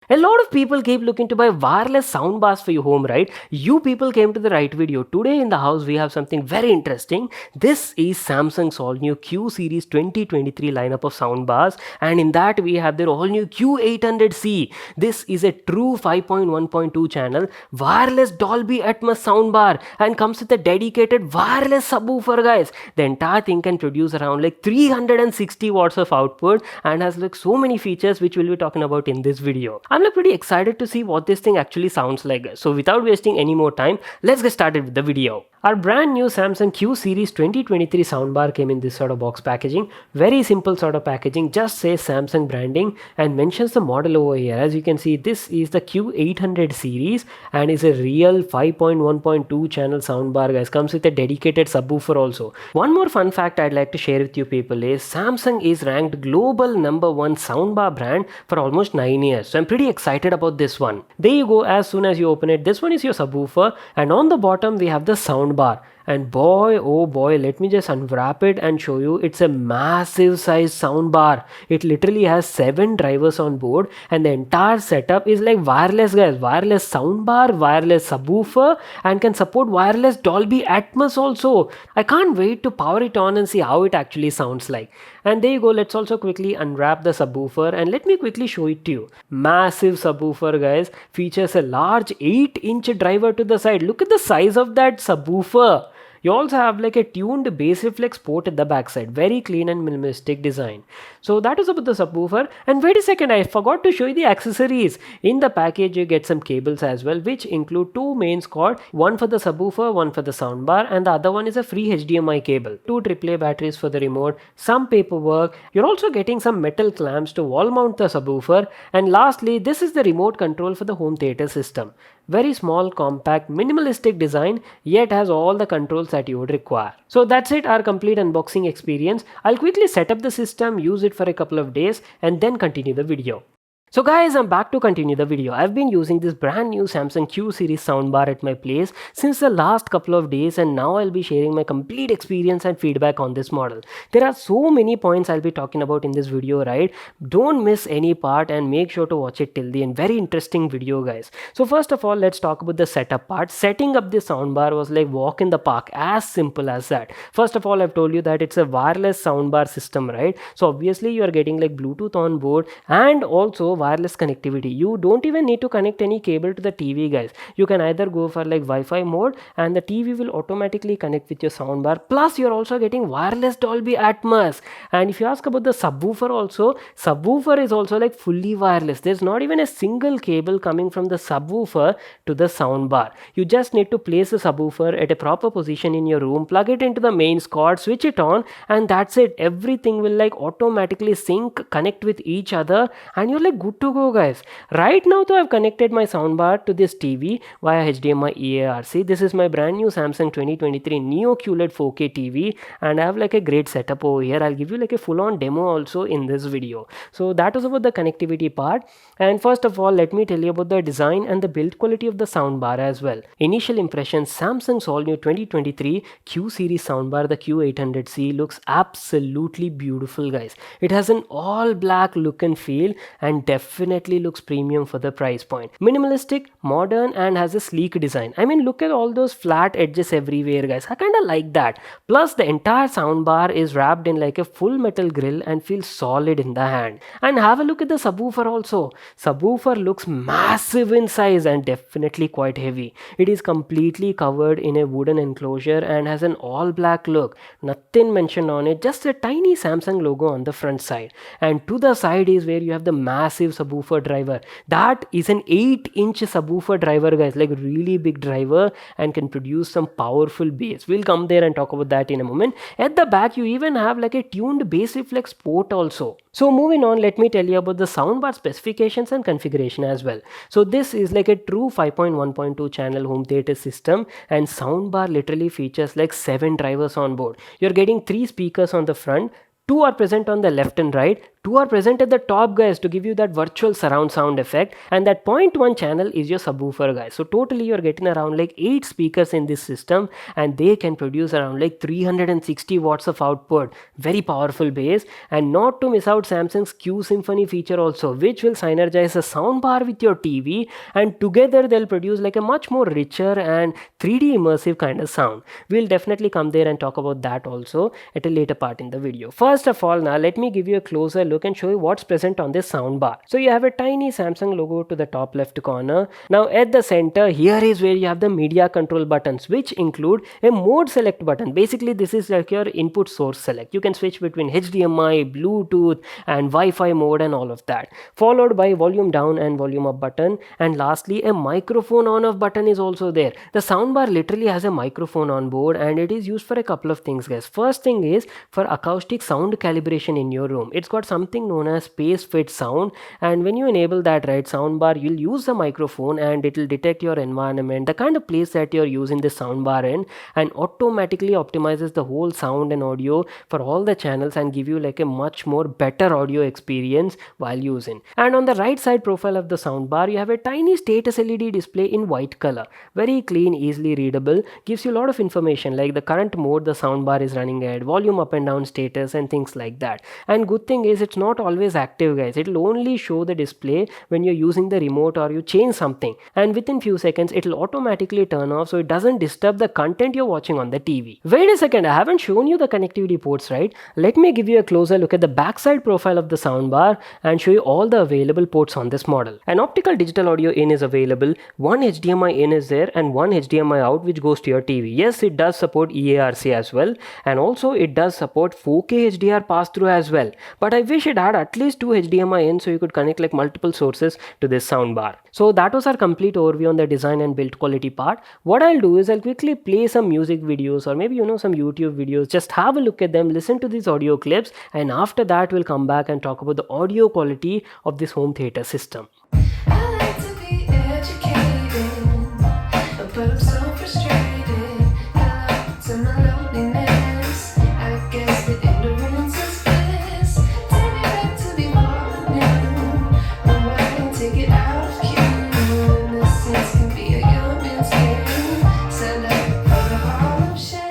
A lot of people keep looking to buy wireless soundbars for your home, right? You people came to the right video. Today in the house we have something very interesting. This is Samsung's all new Q series 2023 lineup of soundbars, and in that we have their all new Q800C. This is a true 5.1.2 channel wireless Dolby ATMOS soundbar and comes with a dedicated wireless subwoofer, guys. The entire thing can produce around like 360 watts of output and has like so many features which we'll be talking about in this video. I'm like pretty excited to see what this thing actually sounds like. So without wasting any more time, let's get started with the video. Our brand new Samsung Q series 2023 soundbar came in this sort of box packaging. Very simple sort of packaging, just says Samsung branding and mentions the model over here. As you can see, this is the Q800 series and is a real 5.1.2 channel soundbar, guys. Comes with a dedicated subwoofer also. One more fun fact I'd like to share with you people is Samsung is ranked global #1 soundbar brand for almost 9 years. So I'm pretty excited about this one. There you go. As soon as you open it, this one is your subwoofer, and on the bottom we have the sound bar. And boy, oh boy, let me just unwrap it and show you. It's a massive size sound bar. It literally has 7 drivers on board, and the entire setup is like wireless, guys. Wireless sound bar, wireless subwoofer, and can support wireless Dolby ATMOS also. I can't wait to power it on and see how it actually sounds like. And there you go. Let's also quickly unwrap the subwoofer and let me quickly show it to you. Massive subwoofer, guys. Features a large 8-inch driver to the side. Look at the size of that subwoofer. You also have like a tuned bass reflex port at the backside. Very clean and minimalistic design. So that was about the subwoofer. And wait a second, I forgot to show you the accessories. In the package you get some cables as well, which include 2 mains cord. One for the subwoofer, one for the soundbar, and the other one is a free HDMI cable. 2 AAA batteries for the remote, some paperwork. You're also getting some metal clamps to wall mount the subwoofer. And lastly, this is the remote control for the home theater system. Very small, compact, minimalistic design, yet has all the controls that you would require. So that's it, our complete unboxing experience. I'll quickly set up the system, use it for a couple of days, and then continue the video. So guys, I'm back to continue the video. I've been using this brand new Samsung Q series soundbar at my place since the last couple of days, and now I'll be sharing my complete experience and feedback on this model. There are so many points I'll be talking about in this video, right? Don't miss any part and make sure to watch it till the end. Very interesting video, guys. So first of all, let's talk about the setup part. Setting up this soundbar was like walk in the park, as simple as that. First of all, I've told you that it's a wireless soundbar system, right? So obviously you are getting like Bluetooth on board and also wireless connectivity. You don't even need to connect any cable to the TV, guys. You can either go for like Wi-Fi mode and the TV will automatically connect with your soundbar. Plus you're also getting wireless Dolby ATMOS. And if you ask about the subwoofer also, subwoofer is also like fully wireless. There's not even a single cable coming from the subwoofer to the soundbar. You just need to place the subwoofer at a proper position in your room, plug it into the mains cord, switch it on, and that's it. Everything will like automatically sync, connect with each other, and you're like good to go, guys. Right now though, I've connected my soundbar to this TV via HDMI EARC. This is my brand new Samsung 2023 Neo QLED 4K TV, and I have like a great setup over here. I'll give you like a full-on demo also in this video. So that was about the connectivity part. And first of all, let me tell you about the design and the build quality of the soundbar as well. Initial impressions, Samsung's all new 2023 Q series soundbar, the Q800C, looks absolutely beautiful, guys. It has an all black look and feel and definitely looks premium for the price point. Minimalistic, modern, and has a sleek design. I mean, look at all those flat edges everywhere, guys. I kind of like that. Plus the entire soundbar is wrapped in like a full metal grill and feels solid in the hand. And have a look at the subwoofer also. Subwoofer looks massive in size and definitely quite heavy. It is completely covered in a wooden enclosure and has an all black look. Nothing mentioned on it, just a tiny Samsung logo on the front side. And to the side is where you have the massive subwoofer driver. That is an 8-inch subwoofer driver, guys, like really big driver, and can produce some powerful bass. We'll come there and talk about that in a moment. At the back you even have like a tuned bass reflex port also. So moving on, let me tell you about the soundbar specifications and configuration as well. So this is like a true 5.1.2 channel home theater system, and soundbar literally features like 7 drivers on board. You're getting 3 speakers on the front, 2 are present on the left and right, Two are present at the top, guys, to give you that virtual surround sound effect, and that point 1 channel is your subwoofer, guys. So totally you're getting around like 8 speakers in this system, and they can produce around like 360 watts of output. Very powerful bass. And not to miss out Samsung's Q-Symphony feature also, which will synergize a soundbar with your TV, and together they'll produce like a much more richer and 3D immersive kind of sound. We'll definitely come there and talk about that also at a later part in the video. First of all, now let me give you a closer look and show you what's present on this soundbar. So you have a tiny Samsung logo to the top left corner. Now at the center, here is where you have the media control buttons, which include a mode select button. Basically this is like your input source select. You can switch between HDMI, Bluetooth and Wi-Fi mode and all of that, followed by volume down and volume up button, and lastly a microphone on off button is also there. The soundbar literally has a microphone on board, and it is used for a couple of things, guys. First thing is for acoustic sound calibration in your room. It's got something known as Spacefit Sound, and when you enable that, right, soundbar, you'll use the microphone and it will detect your environment, the kind of place that you're using the soundbar in, and automatically optimizes the whole sound and audio for all the channels and give you like a much more better audio experience while using. And on the right side profile of the soundbar, you have a tiny status LED display in white color. Very clean, easily readable, gives you a lot of information like the current mode the soundbar is running at, volume up and down status and things like that. And good thing is it's not always active, guys. It will only show the display when you're using the remote or you change something, and within few seconds it will automatically turn off, so it doesn't disturb the content you're watching on the TV. Wait a second, I haven't shown you the connectivity ports, right? Let me give you a closer look at the backside profile of the soundbar and show you all the available ports on this model. An optical digital audio in is available, one HDMI in is there, and one HDMI out which goes to your TV. Yes, it does support EARC as well, and also it does support 4K HDR pass-through as well, but I wish it had at least two HDMI in so you could connect like multiple sources to this soundbar. So that was our complete overview on the design and build quality part. What I'll do is I'll quickly play some music videos or maybe some YouTube videos. Just have a look at them, listen to these audio clips, and after that we'll come back and talk about the audio quality of this home theater system. I like to be educated, but I'm so frustrated. Hello to my loneliness. I guess the ignorance is bliss. Take me back to the morning. Rewind and take it out of cue. Innocence can be a young man's game. Stand up for the Harlem Shake.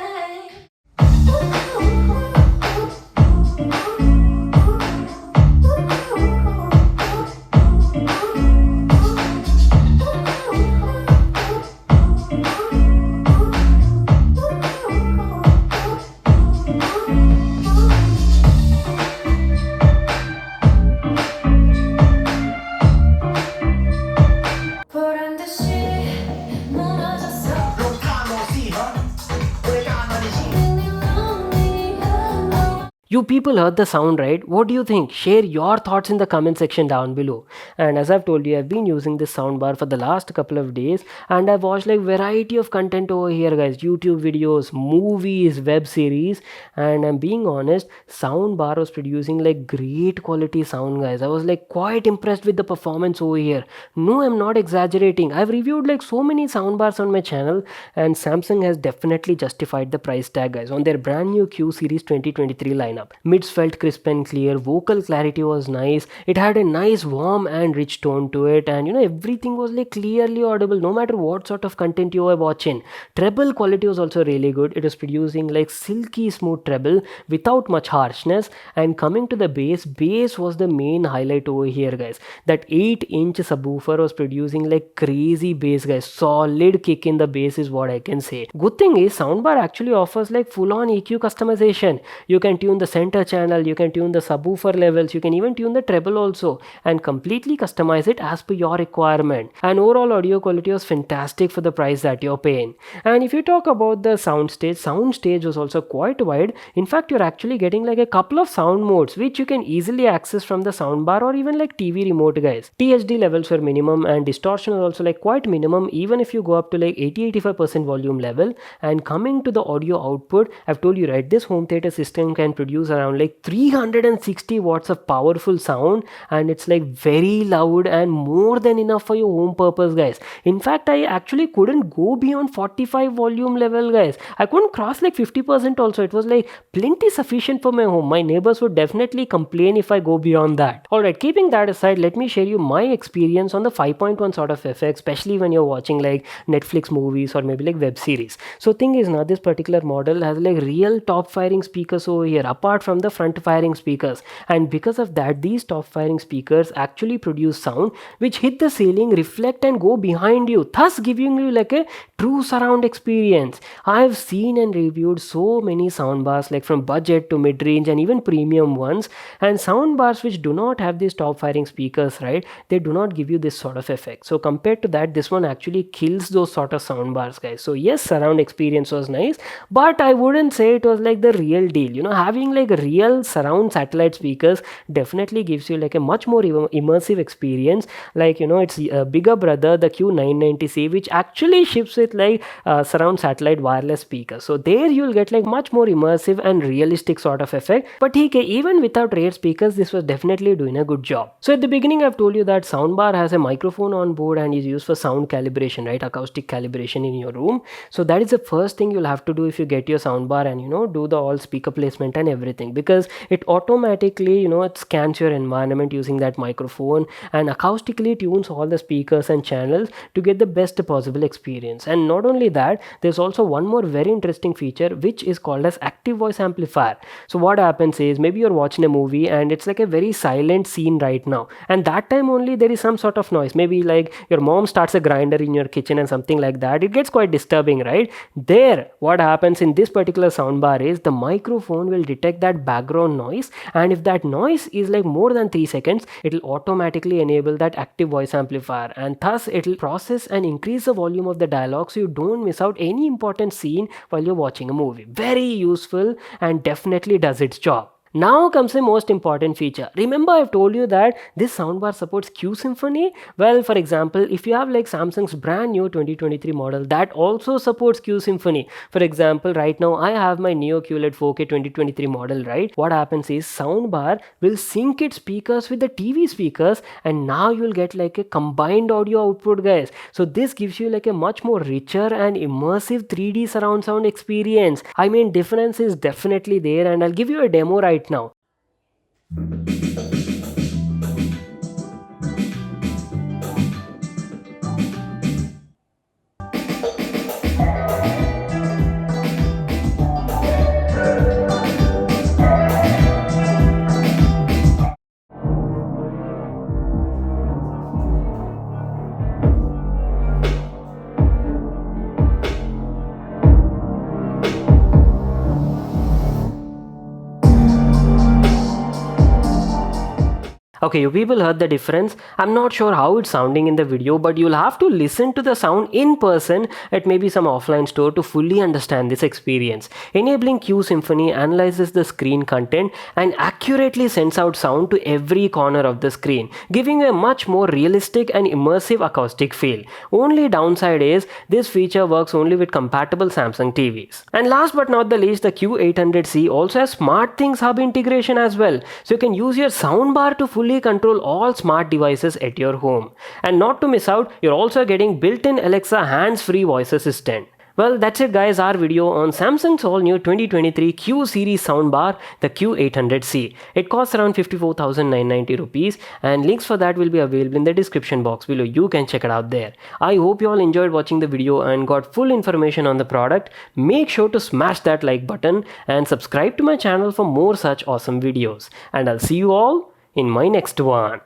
You people heard the sound, right? What do you think? Share your thoughts in the comment section down below. And as I've told you, I've been using this soundbar for the last couple of days, and I've watched like variety of content over here, guys. YouTube videos, movies, web series, and I'm being honest, soundbar was producing like great quality sound, guys. I was like quite impressed with the performance over here. No, I'm not exaggerating. I've reviewed like so many soundbars on my channel, and Samsung has definitely justified the price tag, guys, on their brand new Q series 2023 lineup. Mids felt crisp and clear, vocal clarity was nice, it had a nice warm and rich tone to it, and everything was like clearly audible no matter what sort of content you were watching. Treble quality was also really good. It was producing like silky smooth treble without much harshness. And coming to the bass was the main highlight over here, guys. That 8-inch subwoofer was producing like crazy bass, guys. Solid kick in the bass is what I can say. Good thing is soundbar actually offers like full on EQ customization. You can tune the center channel, you can tune the subwoofer levels, you can even tune the treble also, and completely customize it as per your requirement. And overall audio quality was fantastic for the price that you're paying. And if you talk about the soundstage was also quite wide. In fact, you're actually getting like a couple of sound modes which you can easily access from the soundbar or even like TV remote, guys. THD levels were minimum, and distortion was also like quite minimum even if you go up to like 80-85% volume level. And coming to the audio output, I've told you, right, this home theater system can produce produce around like 360 watts of powerful sound, and it's like very loud and more than enough for your home purpose, guys. In fact, I actually couldn't go beyond 45 volume level, guys. I couldn't cross like 50% also. It was like plenty sufficient for my home. My neighbors would definitely complain if I go beyond that. Alright, keeping that aside, let me share you my experience on the 5.1 sort of effect, especially when you're watching like Netflix movies or maybe like web series. So thing is now, this particular model has like real top firing speakers over here apart from the front firing speakers, and because of that, these top firing speakers actually produce sound which hit the ceiling, reflect and go behind you, thus giving you like a true surround experience. I've seen and reviewed so many soundbars like from budget to mid-range and even premium ones, and soundbars which do not have these top firing speakers, right, they do not give you this sort of effect. So compared to that, this one actually kills those sort of soundbars, guys. So yes, surround experience was nice, but I wouldn't say it was like the real deal. You know, having like real surround satellite speakers definitely gives you like a much more immersive experience. Like, you know, it's a bigger brother, the Q990C, which actually ships with like surround satellite wireless speakers. So there you'll get like much more immersive and realistic sort of effect. But even without rear speakers, this was definitely doing a good job. So at the beginning, I've told you that soundbar has a microphone on board and is used for sound calibration, right? Acoustic calibration in your room. So that is the first thing you'll have to do if you get your soundbar and, you know, do the all speaker placement and everything, because it automatically, you know, it scans your environment using that microphone and acoustically tunes all the speakers and channels to get the best possible experience. And not only that, there's also one more very interesting feature which is called as active voice amplifier. So what happens is, maybe you're watching a movie and it's like a very silent scene right now, and that time only there is some sort of noise, maybe like your mom starts a grinder in your kitchen and something like that. It gets quite disturbing, right? There, what happens in this particular soundbar is the microphone will detect that background noise, and if that noise is like more than 3 seconds, it will automatically enable that active voice amplifier, and thus it will process and increase the volume of the dialogue so you don't miss out any important scene while you're watching a movie. Very useful and definitely does its job. Now comes the most important feature. Remember, I've told you that this soundbar supports Q-Symphony? Well, for example, if you have like Samsung's brand new 2023 model that also supports Q-Symphony. For example, right now I have my Neo QLED 4K 2023 model, right? What happens is soundbar will sync its speakers with the TV speakers, and now you'll get like a combined audio output, guys. So this gives you like a much more richer and immersive 3D surround sound experience. I mean, difference is definitely there, and I'll give you a demo right now. Okay, you people heard the difference. I'm not sure how it's sounding in the video, but you'll have to listen to the sound in person at maybe some offline store to fully understand this experience. Enabling Q-Symphony analyzes the screen content and accurately sends out sound to every corner of the screen, giving a much more realistic and immersive acoustic feel. Only downside is this feature works only with compatible Samsung TVs. And last but not the least, the Q800C also has SmartThings Hub integration as well. So you can use your soundbar to fully control all smart devices at your home. And not to miss out, you're also getting built-in Alexa hands-free voice assistant. Well, that's it guys, our video on Samsung's all new 2023 Q series soundbar, the Q800C. It costs around 54,990 rupees, and links for that will be available in the description box below. You can check it out there. I hope you all enjoyed watching the video and got full information on the product. Make sure to smash that like button and subscribe to my channel for more such awesome videos. And I'll see you all in my next one.